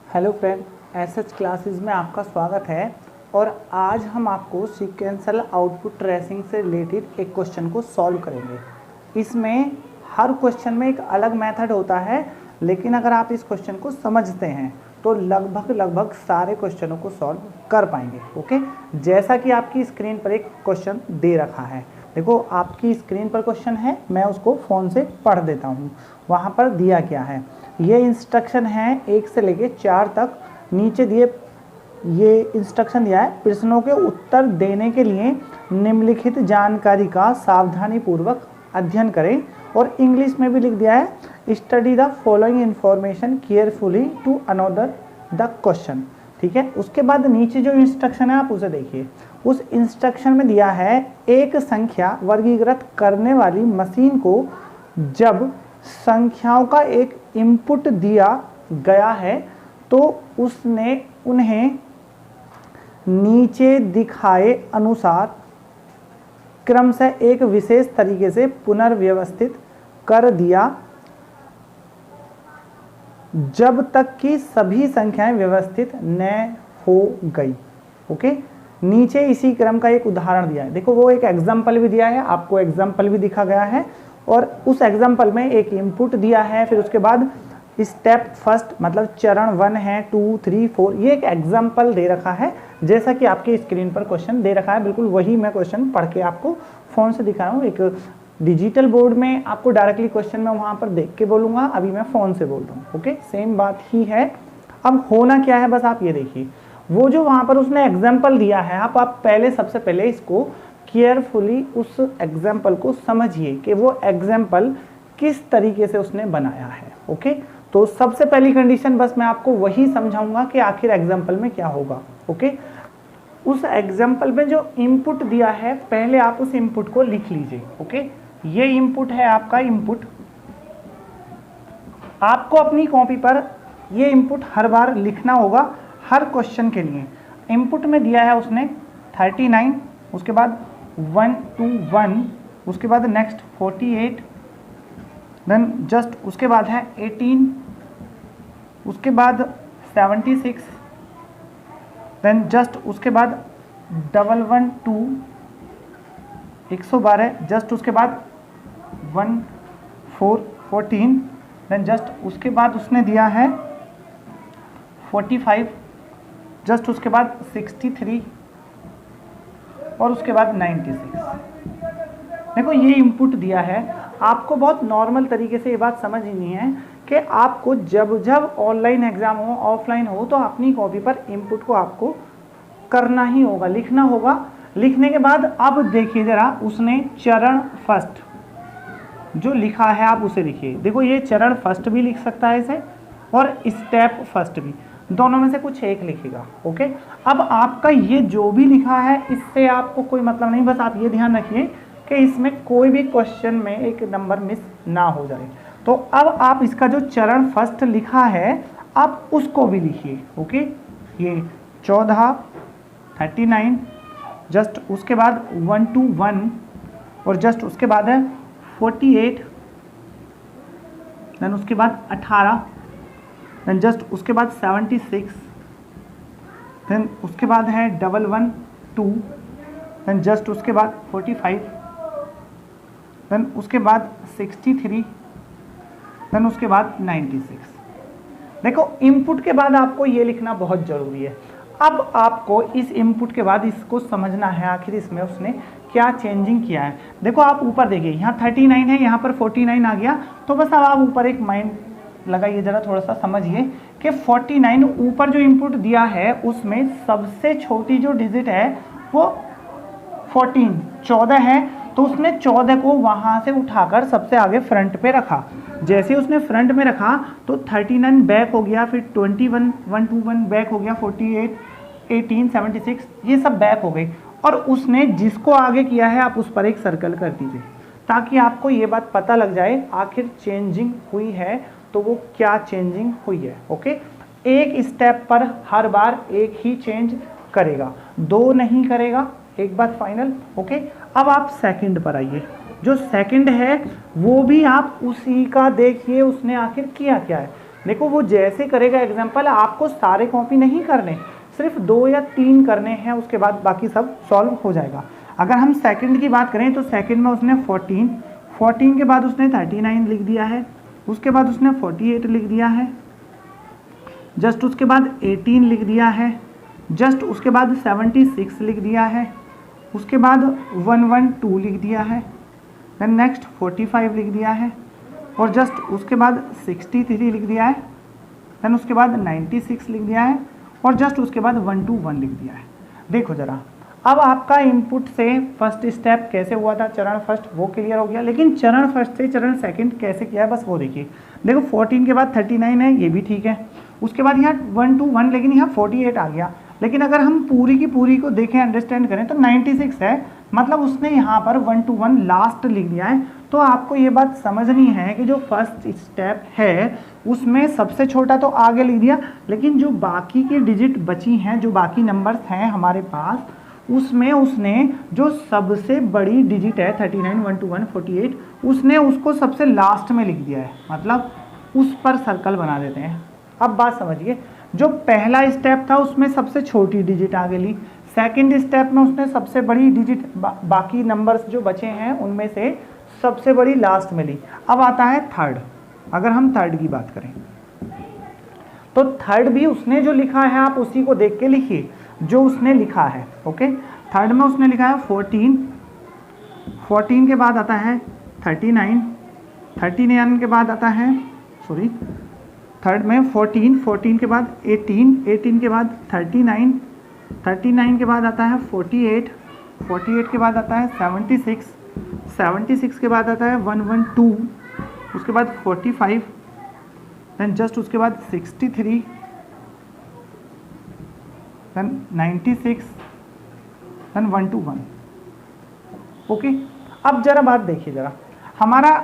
Hello friend, SH classes में आपका स्वागत है। और आज हम आपको सीक्वेंशियल आउटपुट ट्रेसिंग से रिलेटेड एक क्वेश्चन को सॉल्व करेंगे। इसमें हर क्वेश्चन में एक अलग मेथड होता है, लेकिन अगर आप इस क्वेश्चन को समझते हैं तो लगभग सारे क्वेश्चनों को सॉल्व कर पाएंगे। ओके, जैसा कि आपकी स्क्रीन पर एक क्वेश्चन दे रखा है, देखो आपकी स्क्रीन पर क्वेश्चन है, मैं उसको फ़ोन से पढ़ देता हूँ। वहाँ पर दिया क्या है, ये इंस्ट्रक्शन है 1 से लेके 4 तक। नीचे दिए ये इंस्ट्रक्शन दिया है, प्रश्नों के उत्तर देने के लिए निम्नलिखित जानकारी का सावधानीपूर्वक अध्ययन करें। और इंग्लिश में भी लिख दिया है, study the following information carefully to answer the question. ठीक है, उसके बाद नीचे जो इंस्ट्रक्शन है आप उसे देखिए। उस इंस्ट्रक्शन में दिया है, एक संख्या वर्गीकृत करने वाली मशीन को जब संख्याओं का एक इनपुट दिया गया है तो उसने उन्हें नीचे दिखाए अनुसार क्रम से एक विशेष तरीके से पुनर्व्यवस्थित कर दिया जब तक कि सभी संख्याएं व्यवस्थित न हो गई। ओके, नीचे इसी क्रम का एक उदाहरण दिया है। देखो वो एक एग्जाम्पल भी दिया है, आपको एग्जाम्पल भी दिखा गया है और उस एग्जाम्पल में एक इनपुट दिया है, फिर उसके बाद स्टेप फर्स्ट मतलब चरण 1 है, 2, 3, 4, ये एक एग्जाम्पल दे रखा है। जैसा कि आपके स्क्रीन पर क्वेश्चन दे रखा है, बिल्कुल वही मैं क्वेश्चन पढ़ के आपको फ़ोन से दिखा रहा हूँ। एक डिजिटल बोर्ड में आपको डायरेक्टली क्वेश्चन मैं वहाँ पर देख के बोलूँगा, अभी मैं फ़ोन से बोल रहा हूँ। ओके, सेम बात ही है। अब होना क्या है, बस आप ये देखिए, वो जो वहाँ पर उसने एग्जाम्पल दिया है, आप पहले सबसे पहले इसको केयरफुली उस एग्जाम्पल को समझिए कि वो एग्जाम्पल किस तरीके से उसने बनाया है। ओके, तो सबसे पहली कंडीशन बस मैं आपको वही समझाऊंगा कि आखिर एग्जाम्पल में क्या होगा। ओके, उस एग्जाम्पल में जो इनपुट दिया है, पहले आप उस इनपुट को लिख लीजिए। ओके, ये इनपुट है आपका इनपुट। आपको अपनी कॉपी पर ये इनपुट हर बार लिखना होगा, हर क्वेश्चन के लिए। इनपुट में दिया है उसने 39, उसके बाद 1 2 1, उसके बाद नेक्स्ट 48, देन जस्ट उसके बाद है 18, उसके बाद 76, देन जस्ट उसके बाद 112, 112, जस्ट उसके बाद 1 4 14, देन जस्ट उसके बाद उसने दिया है 45, जस्ट उसके बाद 63 और उसके बाद 96। देखो ये इनपुट दिया है, आपको बहुत नॉर्मल तरीके से ये बात समझनी है कि आपको जब जब ऑनलाइन एग्जाम हो, ऑफलाइन हो, तो अपनी कॉपी पर इनपुट को आपको करना ही होगा, लिखना होगा। लिखने के बाद अब देखिए जरा, उसने चरण फर्स्ट जो लिखा है आप उसे लिखिए। देखो ये चरण फर्स्ट भी लिख सकता है इसे और स्टेप फर्स्ट भी, दोनों में से कुछ एक लिखेगा। ओके, अब आपका ये जो भी लिखा है इससे आपको कोई मतलब नहीं, बस आप ये ध्यान रखिए कि इसमें कोई भी क्वेश्चन में एक नंबर मिस ना हो जाए। तो अब आप इसका जो चरण फर्स्ट लिखा है आप उसको भी लिखिए। ओके, ये 14, 39, जस्ट उसके बाद 1 2 1 और जस्ट उसके बाद है 48, देन उसके बाद 18, देन जस्ट उसके बाद 76, देन उसके बाद है 112, देन जस्ट उसके बाद 45, देन उसके बाद 63, देन उसके बाद 96। देखो इनपुट के बाद आपको ये लिखना बहुत ज़रूरी है। अब आपको इस इनपुट के बाद इसको समझना है आखिर इसमें उसने क्या चेंजिंग किया है। देखो आप ऊपर देखिए, यहाँ 39 है, यहाँ पर 49 आ गया, तो बस अब आप ऊपर एक माइंड लगाइए, ज़रा थोड़ा सा समझिए कि 49 ऊपर जो इनपुट दिया है उसमें सबसे छोटी जो डिजिट है वो 14 है, तो उसने 14 को वहाँ से उठाकर सबसे आगे फ्रंट पे रखा। जैसे उसने फ्रंट में रखा तो 39 बैक हो गया, फिर 21 121 बैक हो गया, 48 18 76 ये सब बैक हो गई। और उसने जिसको आगे किया है आप उस पर एक सर्कल कर दीजिए, ताकि आपको ये बात पता लग जाए आखिर चेंजिंग हुई है तो वो क्या चेंजिंग हुई है। ओके, एक स्टेप पर हर बार एक ही चेंज करेगा, दो नहीं करेगा, एक बात फाइनल। ओके, अब आप सेकंड पर आइए। जो सेकंड है वो भी आप उसी का देखिए, उसने आखिर किया क्या है। देखो वो जैसे करेगा एग्जाम्पल, आपको सारे कॉपी नहीं करने, सिर्फ 2 या 3 करने हैं, उसके बाद बाकी सब सॉल्व हो जाएगा। अगर हम सेकंड की बात करें तो सेकंड में उसने 14 के बाद उसने 39 लिख दिया है, उसके बाद उसने 48 लिख दिया है, जस्ट उसके बाद 18 लिख दिया है, जस्ट उसके बाद 76 लिख दिया है, उसके बाद 112 लिख दिया है, देन नेक्स्ट 45 लिख दिया है, और जस्ट उसके बाद 63 लिख दिया है, देन उसके बाद 96 लिख दिया है, और जस्ट उसके बाद 121 लिख दिया है। देखो जरा, अब आपका इनपुट से फर्स्ट स्टेप कैसे हुआ था, चरण फर्स्ट, वो क्लियर हो गया, लेकिन चरण फर्स्ट से चरण सेकंड कैसे किया है बस वो देखिए। देखो 14 के बाद 39 है, ये भी ठीक है, उसके बाद यहाँ 121, लेकिन यहाँ 48 आ गया। लेकिन अगर हम पूरी की पूरी को देखें, अंडरस्टैंड करें, तो 96 है, मतलब उसने यहाँ पर 121 लास्ट लिख दिया है। तो आपको ये बात समझनी है कि जो फर्स्ट स्टेप है उसमें सबसे छोटा तो आगे लिख दिया, लेकिन जो बाकी की डिजिट बची हैं, जो बाकी नंबर्स हैं हमारे पास, उसमें उसने जो सबसे बड़ी डिजिट है 39, 121, 48, उसने उसको सबसे लास्ट में लिख दिया है, मतलब उस पर सर्कल बना देते हैं। अब बात समझिए, जो पहला स्टेप था उसमें सबसे छोटी डिजिट आगे ली, सेकंड स्टेप में उसने सबसे बड़ी डिजिट बाकी नंबर्स जो बचे हैं उनमें से सबसे बड़ी लास्ट में ली। अब आता है थर्ड। अगर हम थर्ड की बात करें तो थर्ड भी उसने जो लिखा है आप उसी को देख के लिखिए जो उसने लिखा है। ओके, थर्ड में उसने लिखा है 14 के बाद आता है 39 के बाद आता है, सॉरी, थर्ड में 14 के बाद 18 के बाद 39 के बाद आता है 48 के बाद आता है 76 के बाद आता है 112, उसके बाद 45, देन जस्ट उसके बाद 63, देन 96, देन 121। ओके, अब जरा बात देखिए, जरा हमारा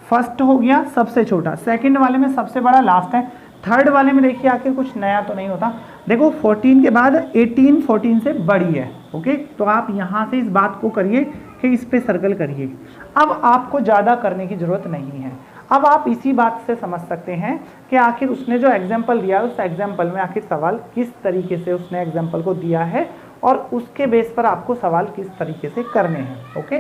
फर्स्ट हो गया सबसे छोटा, सेकंड वाले में सबसे बड़ा लास्ट है, थर्ड वाले में देखिए आखिर कुछ नया तो नहीं होता। देखो 14 के बाद 18 14 से बड़ी है। ओके, तो आप यहाँ से इस बात को करिए कि इस पे सर्कल करिए। अब आपको ज़्यादा करने की ज़रूरत नहीं है। अब आप इसी बात से समझ सकते हैं कि आखिर उसने जो एग्जाम्पल दिया है उस एग्जाम्पल में आखिर सवाल किस तरीके से उसने एग्जाम्पल को दिया है और उसके बेस पर आपको सवाल किस तरीके से करने हैं। ओके,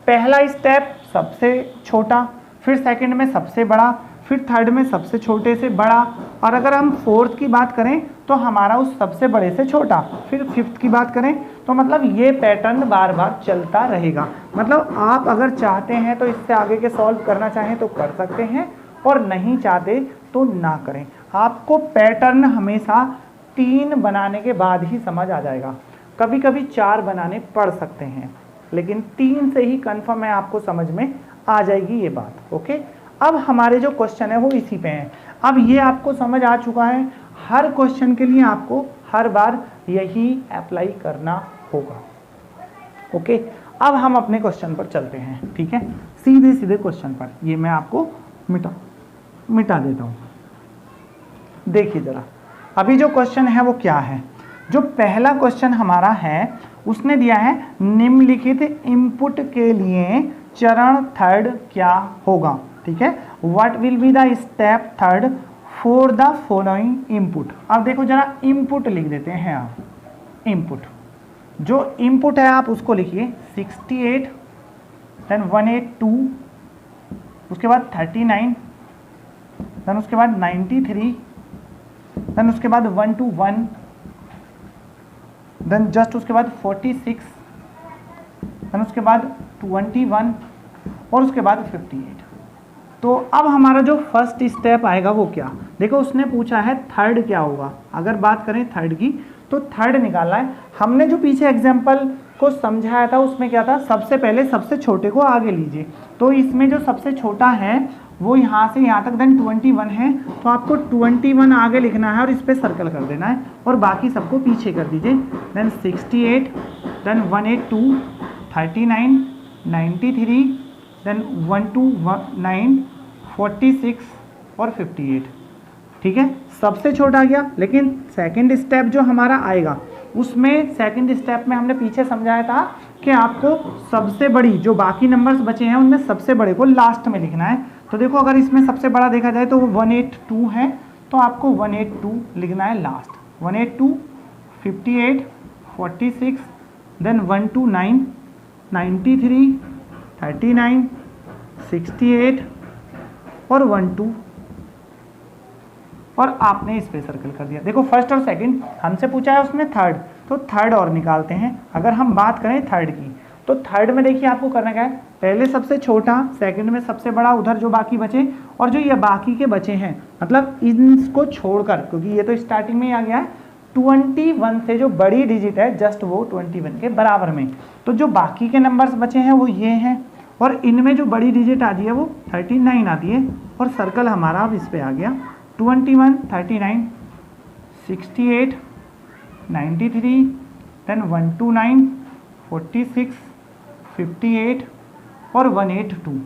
पहला स्टेप सबसे छोटा, फिर सेकंड में सबसे बड़ा, फिर थर्ड में सबसे छोटे से बड़ा, और अगर हम फोर्थ की बात करें तो हमारा उस सबसे बड़े से छोटा, फिर फिफ्थ की बात करें तो मतलब ये पैटर्न बार बार चलता रहेगा। मतलब आप अगर चाहते हैं तो इससे आगे के सॉल्व करना चाहें तो कर सकते हैं, और नहीं चाहते तो ना करें। आपको पैटर्न हमेशा 3 बनाने के बाद ही समझ आ जाएगा, कभी कभी 4 बनाने पड़ सकते हैं, लेकिन 3 से ही कन्फर्म है आपको समझ में आ जाएगी ये बात। ओके, अब हमारे जो क्वेश्चन है वो इसी पे हैं। अब ये आपको समझ आ चुका है, हर क्वेश्चन के लिए आपको हर बार यही अप्लाई करना होगा। ओके, अब हम अपने क्वेश्चन पर चलते हैं। ठीक है, सीधे सीधे क्वेश्चन पर, ये मैं आपको मिटा देता हूँ। देखिए जरा, अभी जो क्वेश्चन है वो क्या है। जो पहला क्वेश्चन हमारा है उसने दिया है निम्नलिखित इनपुट के लिए चरण थर्ड क्या होगा। ठीक है, what will be the step third for the following input. अब देखो जरा, इनपुट लिख देते हैं आप। इनपुट, जो इनपुट है आप उसको लिखिए 68, देन 182, उसके बाद 39, देन उसके बाद 93, देन उसके बाद 121, देन जस्ट उसके बाद 46, देन उसके बाद 21, और उसके बाद 58। तो अब हमारा जो फर्स्ट स्टेप आएगा वो क्या, देखो उसने पूछा है थर्ड क्या होगा। अगर बात करें थर्ड की तो थर्ड निकालना है। हमने जो पीछे एग्जाम्पल को समझाया था उसमें क्या था, सबसे पहले सबसे छोटे को आगे लीजिए। तो इसमें जो सबसे छोटा है वो यहाँ से यहाँ तक देन 21 है, तो आपको 21 आगे लिखना है और इस पर सर्कल कर देना है, और बाकी सबको पीछे कर दीजिए। देन 68, देन 182, 39, 93, देन 129, 46 और 58। ठीक है, सबसे छोटा गया। लेकिन सेकंड स्टेप जो हमारा आएगा उसमें, सेकंड स्टेप में हमने पीछे समझाया था कि आपको सबसे बड़ी जो बाकी नंबर्स बचे हैं उनमें सबसे बड़े को लास्ट में लिखना है। तो देखो, अगर इसमें सबसे बड़ा देखा जाए तो वो 182 है, तो आपको 182 लिखना है लास्ट। 182, 58, 46, देन 129, 93, 39, 68 और 12 और आपने इस पे सर्कल कर दिया। देखो फर्स्ट और सेकंड हमसे पूछा है उसने थर्ड, तो थर्ड और निकालते हैं। अगर हम बात करें थर्ड की, तो थर्ड में देखिए आपको करना क्या है, पहले सबसे छोटा, सेकंड में सबसे बड़ा, उधर जो बाकी बचे, और जो ये बाकी के बचे हैं मतलब इनको छोड़कर, क्योंकि ये तो स्टार्टिंग में ही आ गया है, 21 से जो बड़ी डिजिट है जस्ट वो 21 के बराबर में, तो जो बाकी के नंबर्स बचे हैं वो ये हैं, और इनमें जो बड़ी डिजिट आती है वो 39 आती है, और सर्कल हमारा अब इस पे आ गया 21, 39, 68, 93, देन 129, 46, 58 और 182।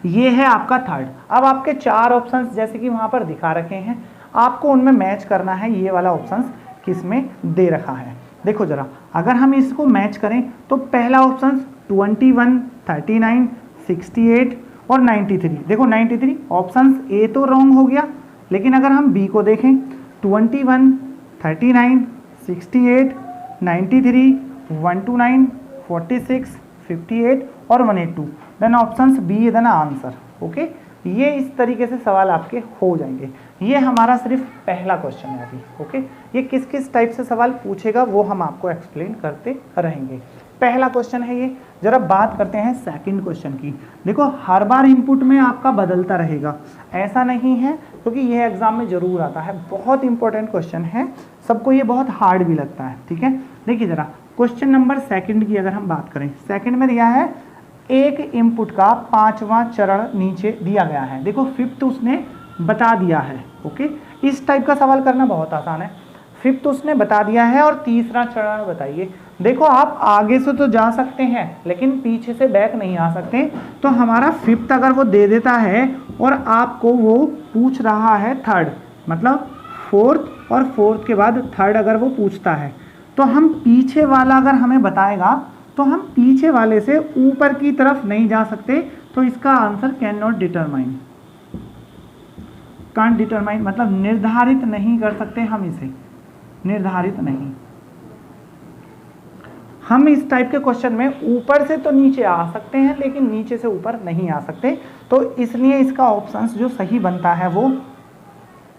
ये है आपका थर्ड। अब आपके चार ऑप्शंस जैसे कि वहाँ पर दिखा रखे हैं, आपको उनमें मैच करना है ये वाला ऑप्शंस किस में दे रखा है। देखो जरा, अगर हम इसको मैच करें तो पहला ऑप्शन 21, 39, 68 और 93। देखो 93 ऑप्शन ए तो रॉन्ग हो गया, लेकिन अगर हम बी को देखें 21, 39, 68, 93, 129, 46, 58 और 182, then option B is the answer. Okay, ये इस तरीके से सवाल आपके हो जाएंगे। ये हमारा सिर्फ पहला क्वेश्चन है अभी। ओके, ये किस किस टाइप से सवाल पूछेगा वो हम आपको एक्सप्लेन करते रहेंगे। पहला क्वेश्चन है ये। जरा बात करते हैं सेकंड क्वेश्चन की। देखो हर बार इनपुट में आपका बदलता रहेगा, ऐसा नहीं है, क्योंकि ये एग्जाम में जरूर आता है। बहुत इंपॉर्टेंट क्वेश्चन है, सबको ये बहुत हार्ड भी लगता है। ठीक है, देखिए जरा क्वेश्चन नंबर सेकंड की अगर हम बात करें, सेकंड में दिया है एक इनपुट का 5वां चरण नीचे दिया गया है। देखो फिफ्थ उसने बता दिया है। ओके, इस टाइप का सवाल करना बहुत आसान है। फिफ्थ उसने बता दिया है और तीसरा चरण बताइए। देखो आप आगे से तो जा सकते हैं लेकिन पीछे से बैक नहीं आ सकते, तो हमारा फिफ्थ अगर वो दे देता है और आपको वो पूछ रहा है थर्ड, मतलब फोर्थ, और फोर्थ के बाद थर्ड अगर वो पूछता है, तो हम पीछे वाला अगर हमें बताएगा तो हम पीछे वाले से ऊपर की तरफ नहीं जा सकते, तो इसका answer can not determine, can't determine मतलब निर्धारित नहीं कर सकते हम इसे, निर्धारित नहीं। हम इस टाइप के क्वेश्चन में ऊपर से तो नीचे आ सकते हैं लेकिन नीचे से ऊपर नहीं आ सकते, तो इसलिए इसका ऑप्शंस जो सही बनता है वो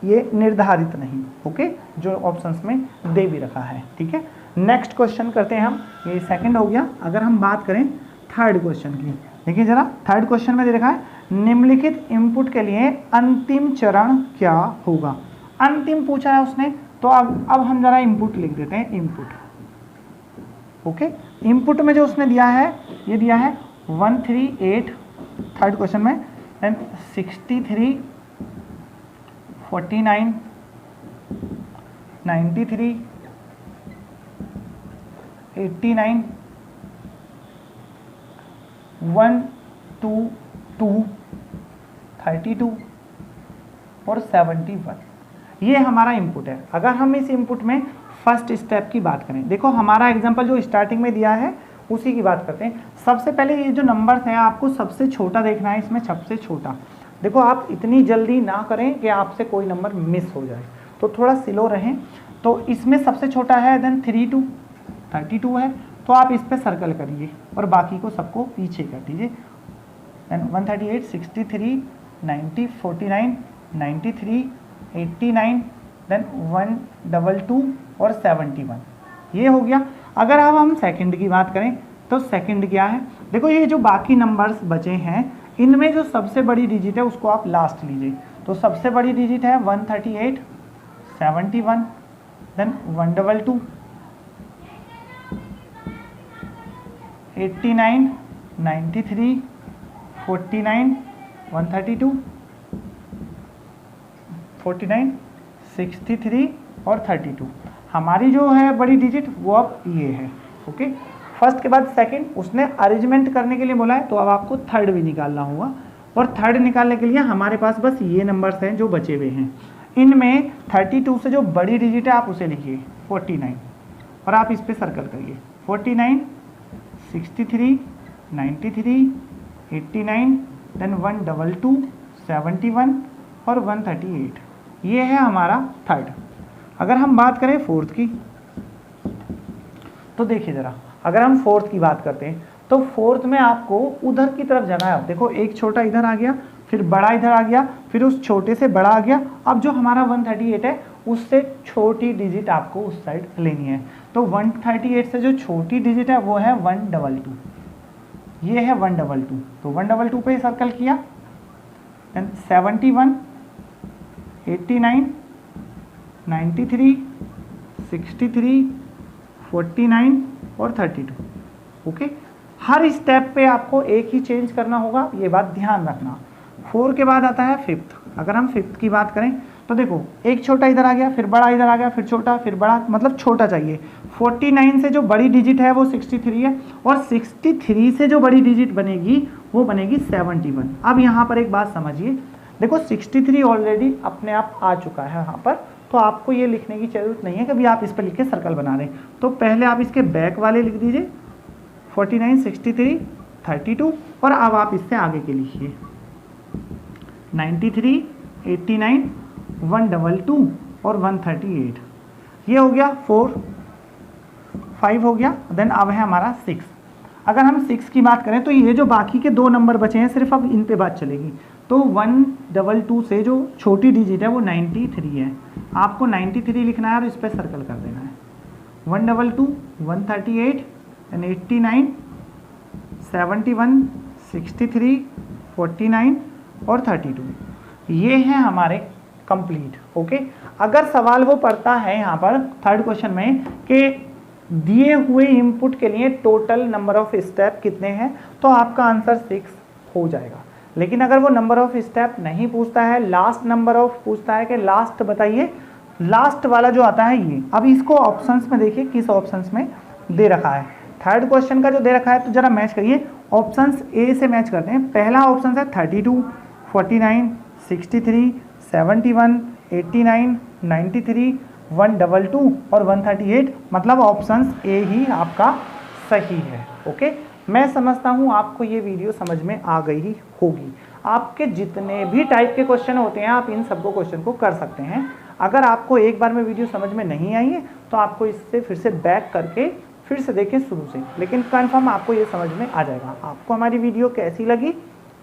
ये निर्धारित नहीं। ओके, जो ऑप्शंस में दे भी रखा है। ठीक है, नेक्स्ट क्वेश्चन करते हैं हम। ये सेकंड हो गया। अगर हम बात करें थर्ड क्वेश्चन की, देखिए जरा थर्ड क्वेश्चन में दे रखा है निम्नलिखित इनपुट के लिए अंतिम चरण क्या होगा। अंतिम पूछा है उसने, तो अब हम जरा इनपुट लिख देते हैं। इनपुट, ओके, इनपुट में जो उसने दिया है, ये दिया है 138 थर्ड क्वेश्चन में, एंड 63, 49, 93, 89, 122, 32 और 71। ये हमारा इनपुट है। अगर हम इस इनपुट में फर्स्ट स्टेप की बात करें, देखो हमारा एग्जांपल जो स्टार्टिंग में दिया है उसी की बात करते हैं। सबसे पहले ये जो नंबर्स हैं आपको सबसे छोटा देखना है, इसमें सबसे छोटा। देखो आप इतनी जल्दी ना करें कि आपसे कोई नंबर मिस हो जाए, तो थोड़ा स्लो रहें। तो इसमें सबसे छोटा है देन 32 है, तो आप इस पर सर्कल करिए और बाकी को सबको पीछे कर दीजिए। देन 138, 63, 90, 49, 93, 89, देन 122 और 71। ये हो गया। अगर अब हम सेकंड की बात करें तो सेकंड क्या है, देखो ये जो बाकी नंबर्स बचे हैं इनमें जो सबसे बड़ी डिजिट है उसको आप लास्ट लीजिए। तो सबसे बड़ी डिजिट है 138, 71, देन 122, 89, 93, 49, 132, 49, 63 और 32। हमारी जो है बड़ी डिजिट वो अब ये है। ओके, फर्स्ट के बाद सेकंड उसने अरेंजमेंट करने के लिए बोला है, तो अब आपको थर्ड भी निकालना होगा। और थर्ड निकालने के लिए हमारे पास बस ये नंबर्स हैं जो बचे हुए हैं। इनमें 32 से जो बड़ी डिजिट है आप उसे लिखिए 49 और आप इस पर सर्कल करिए। 49, 63, 93, 89, देन 122, 71 और 138। ये है हमारा थर्ड। अगर हम बात करें फोर्थ की, तो देखिए ज़रा, अगर हम फोर्थ की बात करते हैं तो फोर्थ में आपको उधर की तरफ जाना है। देखो एक छोटा इधर आ गया, फिर बड़ा इधर आ गया, फिर उस छोटे से बड़ा आ गया। अब जो हमारा 138 है उससे छोटी डिजिट आपको उस साइड लेनी है। तो 138 से जो छोटी डिजिट है वो है 122, ये है 122। तो 122 पे सर्कल किया, देन 71, 89, 93, 63, 49 और 32। ओके, हर स्टेप पे आपको एक ही चेंज करना होगा, ये बात ध्यान रखना। 4 के बाद आता है फिफ्थ। अगर हम फिफ्थ की बात करें तो देखो एक छोटा इधर आ गया, फिर बड़ा इधर आ गया, फिर छोटा, फिर बड़ा, मतलब छोटा चाहिए। 49 से जो बड़ी डिजिट है वो 63 है, और 63 से जो बड़ी डिजिट बनेगी वो बनेगी 71। अब यहाँ पर एक बात समझिए, देखो 63 ऑलरेडी अपने आप आ चुका है यहाँ पर, तो आपको ये लिखने की जरूरत नहीं है, कभी आप इस पर लिख के सर्कल बना रहे हैं। तो पहले आप इसके बैक वाले लिख दीजिए 49, 63, 32, और अब आप इससे आगे के लिखिए 93, 89, 122 और 138। ये हो गया 4, 5 हो गया। देन अब है हमारा 6। अगर हम 6 की बात करें तो ये जो बाकी के 2 नंबर बचे हैं सिर्फ अब इन पे बात चलेगी। तो 122 से जो छोटी डिजिट है वो 93 है, आपको 93 लिखना है और इस पर सर्कल कर देना है। 122, 138, 89, 71, 63, 49 और 32। ये हैं हमारे कंप्लीट। ओके, अगर सवाल वो पढ़ता है यहाँ पर थर्ड क्वेश्चन में कि दिए हुए इनपुट के लिए टोटल नंबर ऑफ स्टेप कितने हैं, तो आपका आंसर 6 हो जाएगा। लेकिन अगर वो नंबर ऑफ स्टेप नहीं पूछता है, लास्ट नंबर ऑफ पूछता है कि लास्ट बताइए, लास्ट वाला जो आता है ये। अब इसको ऑप्शंस में देखिए किस ऑप्शंस में दे रखा है। थर्ड क्वेश्चन का जो दे रखा है तो जरा मैच करिए, ऑप्शंस ए से मैच करते हैं। पहला ऑप्शन है 32, 49, 63, 71, 89, 93, 122 और 138, मतलब ऑप्शंस ए ही आपका सही है। ओके, मैं समझता हूँ आपको ये वीडियो समझ में आ गई ही होगी। आपके जितने भी टाइप के क्वेश्चन होते हैं आप इन सबको क्वेश्चन को कर सकते हैं। अगर आपको एक बार में वीडियो समझ में नहीं आई है तो आपको इससे फिर से बैक करके फिर से देखें शुरू से, लेकिन कन्फर्म आपको ये समझ में आ जाएगा। आपको हमारी वीडियो कैसी लगी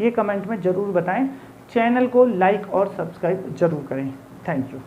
ये कमेंट में ज़रूर बताएं। चैनल को लाइक और सब्सक्राइब जरूर करें। Thank you.